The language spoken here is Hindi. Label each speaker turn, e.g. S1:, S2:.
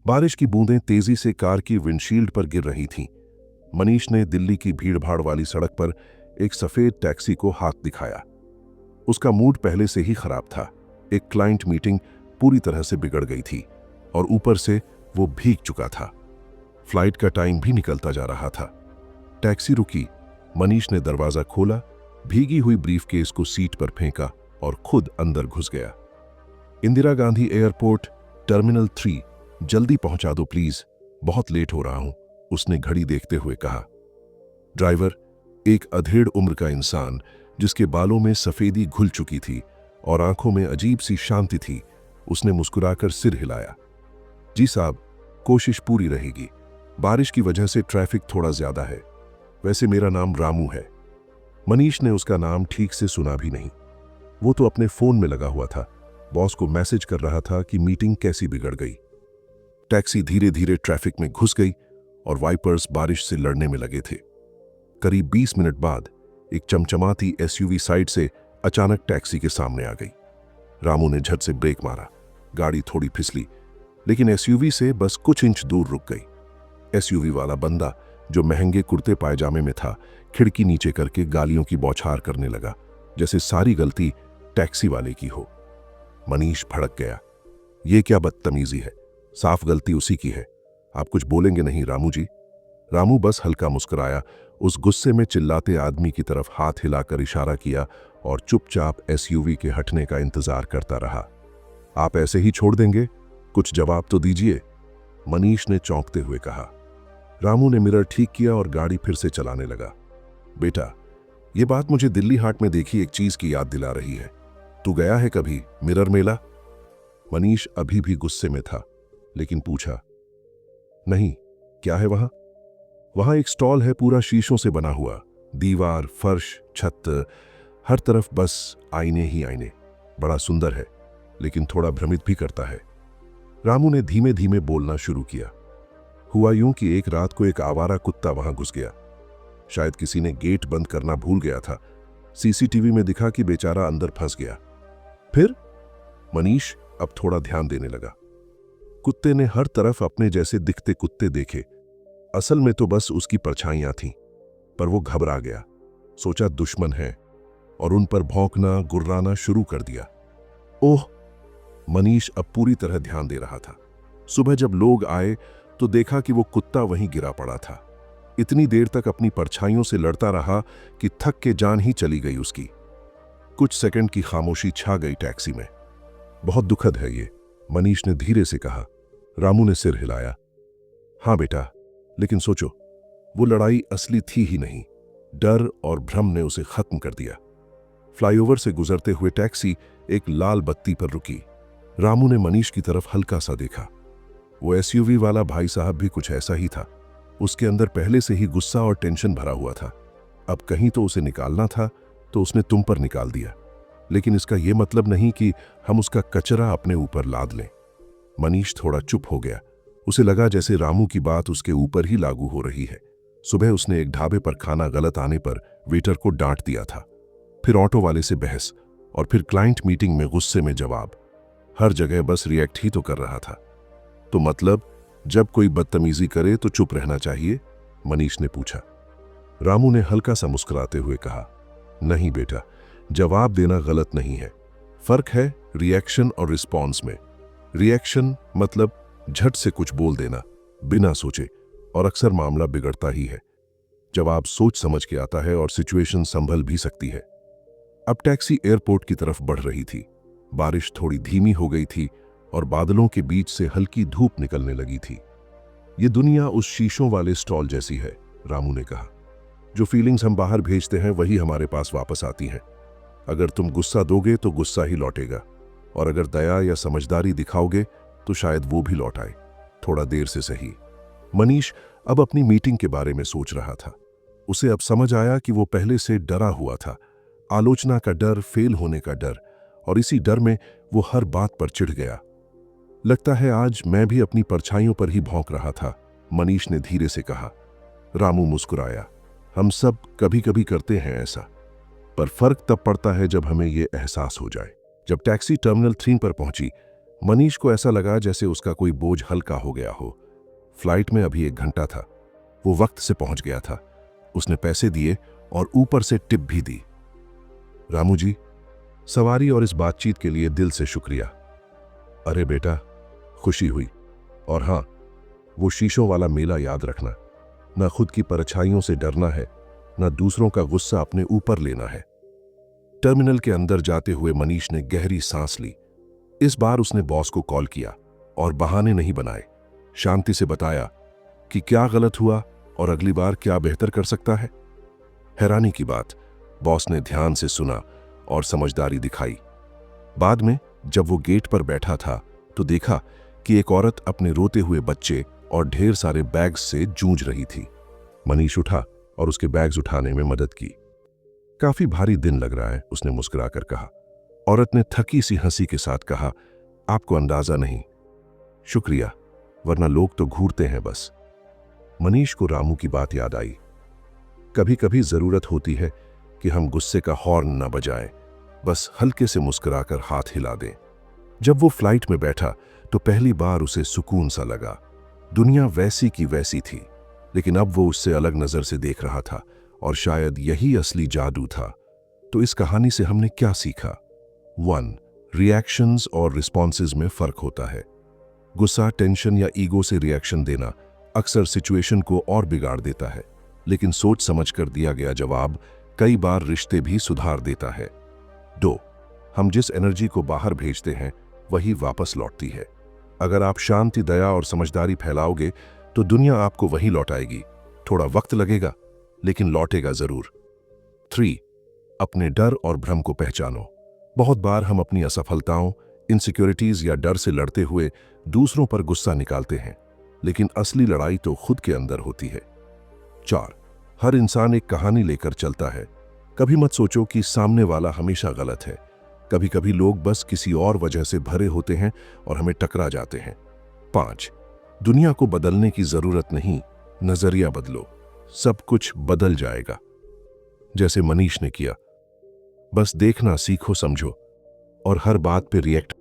S1: बारिश की बूंदें तेजी से कार की विंडशील्ड पर गिर रही थीं। मनीष ने दिल्ली की भीड़भाड़ वाली सड़क पर एक सफेद टैक्सी को हाथ दिखाया। उसका मूड पहले से ही खराब था। एक क्लाइंट मीटिंग पूरी तरह से बिगड़ गई थी और ऊपर से वो भीग चुका था। फ्लाइट का टाइम भी निकलता जा रहा था। टैक्सी रुकी। मनीष ने दरवाजा खोला, भीगी हुई ब्रीफकेस को सीट पर फेंका और खुद अंदर घुस गया। इंदिरा गांधी एयरपोर्ट, टर्मिनल 3, जल्दी पहुंचा दो प्लीज, बहुत लेट हो रहा हूं, उसने घड़ी देखते हुए कहा। ड्राइवर, एक अधेड़ उम्र का इंसान जिसके बालों में सफेदी घुल चुकी थी और आंखों में अजीब सी शांति थी, उसने मुस्कुराकर सिर हिलाया। जी साहब, कोशिश पूरी रहेगी। बारिश की वजह से ट्रैफिक थोड़ा ज्यादा है। वैसे मेरा नाम रामू है। मनीष ने उसका नाम ठीक से सुना भी नहीं। वो तो अपने फोन में लगा हुआ था, बॉस को मैसेज कर रहा था कि मीटिंग कैसी बिगड़ गई। टैक्सी धीरे धीरे ट्रैफिक में घुस गई और वाइपर्स बारिश से लड़ने में लगे थे। करीब 20 मिनट बाद एक चमचमाती एसयूवी साइड से अचानक टैक्सी के सामने आ गई। रामू ने झट से ब्रेक मारा। गाड़ी थोड़ी फिसली, लेकिन एसयूवी से बस कुछ इंच दूर रुक गई। एसयूवी वाला बंदा, जो महंगे कुर्ते पायजामे में था, खिड़की नीचे करके गालियों की बौछार करने लगा, जैसे सारी गलती टैक्सी वाले की हो। मनीष भड़क गया। ये क्या बदतमीजी है, साफ गलती उसी की है। आप कुछ बोलेंगे नहीं रामू जी? रामू बस हल्का मुस्कुराया, उस गुस्से में चिल्लाते आदमी की तरफ हाथ हिलाकर इशारा किया और चुपचाप एसयूवी के हटने का इंतजार करता रहा। आप ऐसे ही छोड़ देंगे? कुछ जवाब तो दीजिए, मनीष ने चौंकते हुए कहा। रामू ने मिरर ठीक किया और गाड़ी फिर से चलाने लगा। बेटा, ये बात मुझे दिल्ली हाट में देखी एक चीज की याद दिला रही है। तू गया है कभी मिरर मेला? मनीष अभी भी गुस्से में था, लेकिन पूछा, नहीं, क्या है वहां? वहां एक स्टॉल है, पूरा शीशों से बना हुआ, दीवार, फर्श, छत, हर तरफ बस आईने ही आईने। बड़ा सुंदर है, लेकिन थोड़ा भ्रमित भी करता है। रामू ने धीमे धीमे बोलना शुरू किया। हुआ यूं कि एक रात को एक आवारा कुत्ता वहां घुस गया। शायद किसी ने गेट बंद करना भूल गया था। सीसीटीवी में दिखा कि बेचारा अंदर फंस गया। फिर मनीष अब थोड़ा ध्यान देने लगा। कुत्ते ने हर तरफ अपने जैसे दिखते कुत्ते देखे। असल में तो बस उसकी परछाइयां थीं, पर वो घबरा गया। सोचा दुश्मन है और उन पर भौंकना, गुर्राना शुरू कर दिया। ओह! मनीष अब पूरी तरह ध्यान दे रहा था। सुबह जब लोग आए तो देखा कि वो कुत्ता वहीं गिरा पड़ा था। इतनी देर तक अपनी परछाइयों से लड़ता रहा कि थक के जान ही चली गई उसकी। कुछ सेकंड की खामोशी छा गई टैक्सी में। बहुत दुखद है ये, मनीष ने धीरे से कहा। रामू ने सिर हिलाया। हाँ बेटा, लेकिन सोचो, वो लड़ाई असली थी ही नहीं। डर और भ्रम ने उसे खत्म कर दिया। फ्लाईओवर से गुजरते हुए टैक्सी एक लाल बत्ती पर रुकी। रामू ने मनीष की तरफ हल्का सा देखा। वो एसयूवी वाला भाई साहब भी कुछ ऐसा ही था। उसके अंदर पहले से ही गुस्सा और टेंशन भरा हुआ था। अब कहीं तो उसे निकालना था, तो उसने तुम पर निकाल दिया। लेकिन इसका यह मतलब नहीं कि हम उसका कचरा अपने ऊपर लाद लें। मनीष थोड़ा चुप हो गया। उसे लगा जैसे रामू की बात उसके ऊपर ही लागू हो रही है। सुबह उसने एक ढाबे पर खाना गलत आने पर वेटर को डांट दिया था। फिर ऑटो वाले से बहस और फिर क्लाइंट मीटिंग में गुस्से में जवाब। हर जगह बस रिएक्ट ही तो कर रहा था। तो मतलब जब कोई बदतमीजी करे तो चुप रहना चाहिए? मनीष ने पूछा। रामू ने हल्का सा मुस्कुराते हुए कहा, नहीं बेटा, जवाब देना गलत नहीं है। फर्क है रिएक्शन और रिस्पॉन्स में। रिएक्शन मतलब झट से कुछ बोल देना बिना सोचे, और अक्सर मामला बिगड़ता ही है। जवाब सोच समझ के आता है और सिचुएशन संभल भी सकती है। अब टैक्सी एयरपोर्ट की तरफ बढ़ रही थी। बारिश थोड़ी धीमी हो गई थी और बादलों के बीच से हल्की धूप निकलने लगी थी। ये दुनिया उस शीशों वाले स्टॉल जैसी है, रामू ने कहा। जो फीलिंग्स हम बाहर भेजते हैं वही हमारे पास वापस आती हैं। अगर तुम गुस्सा दोगे तो गुस्सा ही लौटेगा, और अगर दया या समझदारी दिखाओगे तो शायद वो भी लौट आए, थोड़ा देर से सही। मनीष अब अपनी मीटिंग के बारे में सोच रहा था। उसे अब समझ आया कि वो पहले से डरा हुआ था। आलोचना का डर, फेल होने का डर, और इसी डर में वो हर बात पर चिढ़ गया। लगता है आज मैं भी अपनी परछाइयों पर ही भौंक रहा था, मनीष ने धीरे से कहा। रामू मुस्कुराया। हम सब कभी कभी करते हैं ऐसा, पर फर्क तब पड़ता है जब हमें यह एहसास हो जाए। जब टैक्सी टर्मिनल 3 पर पहुंची, मनीष को ऐसा लगा जैसे उसका कोई बोझ हल्का हो गया हो। फ्लाइट में अभी 1 घंटा था। वो वक्त से पहुंच गया था। उसने पैसे दिए और ऊपर से टिप भी दी। रामू जी, सवारी और इस बातचीत के लिए दिल से शुक्रिया। अरे बेटा, खुशी हुई। और हाँ, वो शीशों वाला मेला याद रखना। ना खुद की परछाइयों से डरना है, ना दूसरों का गुस्सा अपने ऊपर लेना है। टर्मिनल के अंदर जाते हुए मनीष ने गहरी सांस ली। इस बार उसने बॉस को कॉल किया और बहाने नहीं बनाए। शांति से बताया कि क्या गलत हुआ और अगली बार क्या बेहतर कर सकता है। हैरानी की बात, बॉस ने ध्यान से सुना और समझदारी दिखाई। बाद में जब वो गेट पर बैठा था तो देखा कि एक औरत अपने रोते हुए बच्चे और ढेर सारे बैग्स से जूझ रही थी। मनीष उठा और उसके बैग्स उठाने में मदद की। काफी भारी दिन लग रहा है, उसने मुस्कुराकर कहा। औरत ने थकी सी हंसी के साथ कहा, आपको अंदाजा नहीं। शुक्रिया, वरना लोग तो घूरते हैं बस। मनीष को रामू की बात याद आई। कभी कभी जरूरत होती है कि हम गुस्से का हॉर्न न बजाएं, बस हल्के से मुस्कुराकर हाथ हिला दें। जब वो फ्लाइट में बैठा तो पहली बार उसे सुकून सा लगा। दुनिया वैसी की वैसी थी, लेकिन अब वो उससे अलग नजर से देख रहा था और शायद यही असली जादू था। तो इस कहानी से हमने क्या सीखा? 1. रिएक्शंस और रिस्पॉन्सेज में फर्क होता है। गुस्सा, टेंशन या ईगो से रिएक्शन देना अक्सर सिचुएशन को और बिगाड़ देता है, लेकिन सोच समझकर दिया गया जवाब कई बार रिश्ते भी सुधार देता है। 2. हम जिस एनर्जी को बाहर भेजते हैं वही वापस लौटती है। अगर आप शांति, दया और समझदारी फैलाओगे तो दुनिया आपको वही लौटाएगी। थोड़ा वक्त लगेगा, लेकिन लौटेगा जरूर। 3. अपने डर और भ्रम को पहचानो। बहुत बार हम अपनी असफलताओं, इनसिक्योरिटीज या डर से लड़ते हुए दूसरों पर गुस्सा निकालते हैं, लेकिन असली लड़ाई तो खुद के अंदर होती है। 4. हर इंसान एक कहानी लेकर चलता है। कभी मत सोचो कि सामने वाला हमेशा गलत है। कभी कभी लोग बस किसी और वजह से भरे होते हैं और हमें टकरा जाते हैं। 5. दुनिया को बदलने की जरूरत नहीं, नजरिया बदलो, सब कुछ बदल जाएगा। जैसे मनीष ने किया। बस देखना सीखो, समझो और हर बात पे रिएक्ट